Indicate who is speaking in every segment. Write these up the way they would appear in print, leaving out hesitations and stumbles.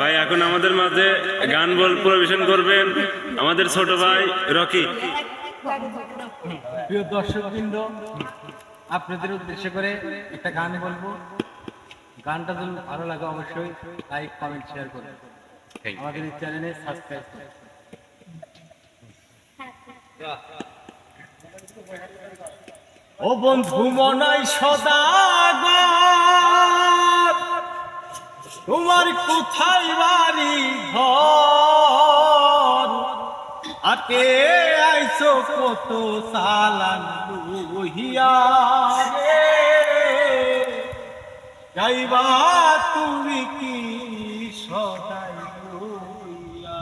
Speaker 1: ভাই এখন আমাদের মাঝে গান পরিবেশন করবেন আমাদের ছোট ভাই রকি।
Speaker 2: প্রিয় দর্শকবৃন্দ, আপনাদের উদ্দেশ্য করে একটা গান বলবো। গানটা যদি ভালো লাগে অবশ্যই লাইক কমেন্ট শেয়ার করবেন, আমাদের এই চ্যানেলে সাবস্ক্রাইব করুন। ও বন্ধু মনাই সদাগর, তোমার কোথায় বাড়ি ঘর? আতে আইছো কত সালান লইয়া রে, যাইবা তুমি কি সদাই লইয়া?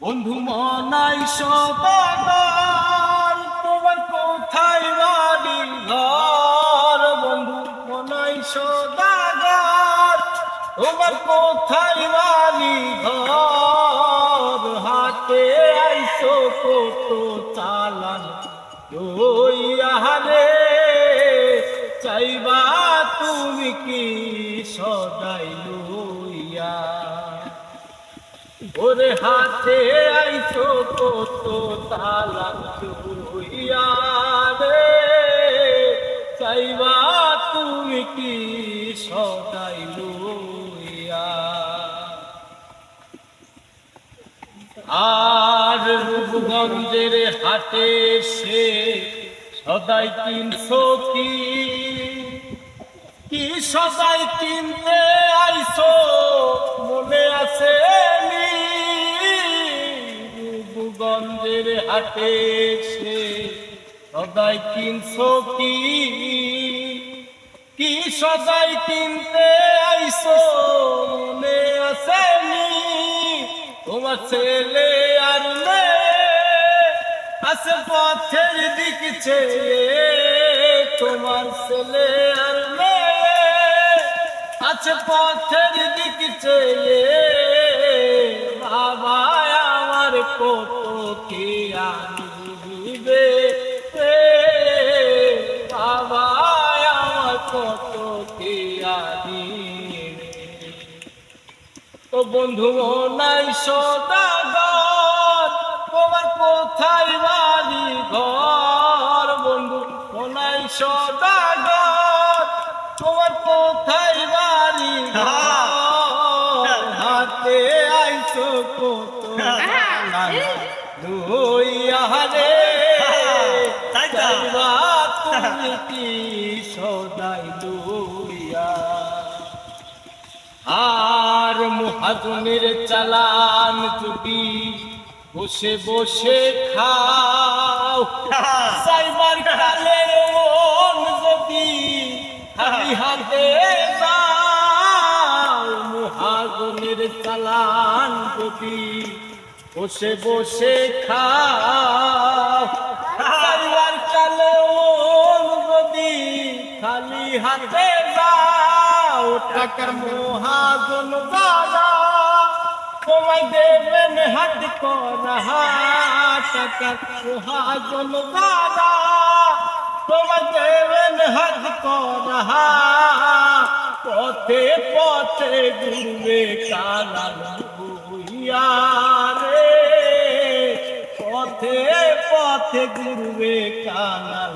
Speaker 2: বন্ধু মনাই সদাগর, তোমার কোথায় বাড়ি ঘর? বন্ধু মনাই সদাগর, তোমার কোথায় বাড়ি ঘর? হাতে আইছো কত চালান লইয়া রে, চাইবা তুমি কি সদাই লইয়া? ওরে হাতে আইছো কত তালাক লইয়া রে, চাইবা তুমি কি সদাই লইয়া? আর রূপগঞ্জের হাটে সে সদাই কিনছো কি? কি সদাই কিনতে আইছো মনে আছে নি? রূপগঞ্জের হাটে সে সদাই কিনছো কি? কি সদাই কিনতে আইছো মনে আছে নি? তোমার ছেলে আর মেয়ে আছে পথের দিক ছেলে, তোমার ছেলে আর মেয়ে আছে পথের দিক ছেলে। বাবা আমার কত কি আনিবে রে, বাবা আমার কত কি আনিবে। তো বন্ধু নাই সদাগর, তোমার কোথায় বাড়ি ঘর? বন্ধু নাই সদাগর, তোমার কোথায় বাড়ি ঘর? হাতে আইছো কত লইয়া রে, চাইবা তুমি কি সদাই লইয়া? আর মহাজনের চালান যদি বসে বসে খাও, সাইবার কালে মন যদি খালি হাতে যাও। মহাজনের চালান যদি বসে বসে খাও, সাইবার কালে মন যদি খালি হাতে যাও। টাকার মহাজন দাদা তোমায় দেবেন হাত করা, টাকার মহাজন দাদা তোমায় দেবেন হাত করা। পথে পথে ঘুরবে কানাল হইয়া রে, পথে পথে ঘুরবে কানাল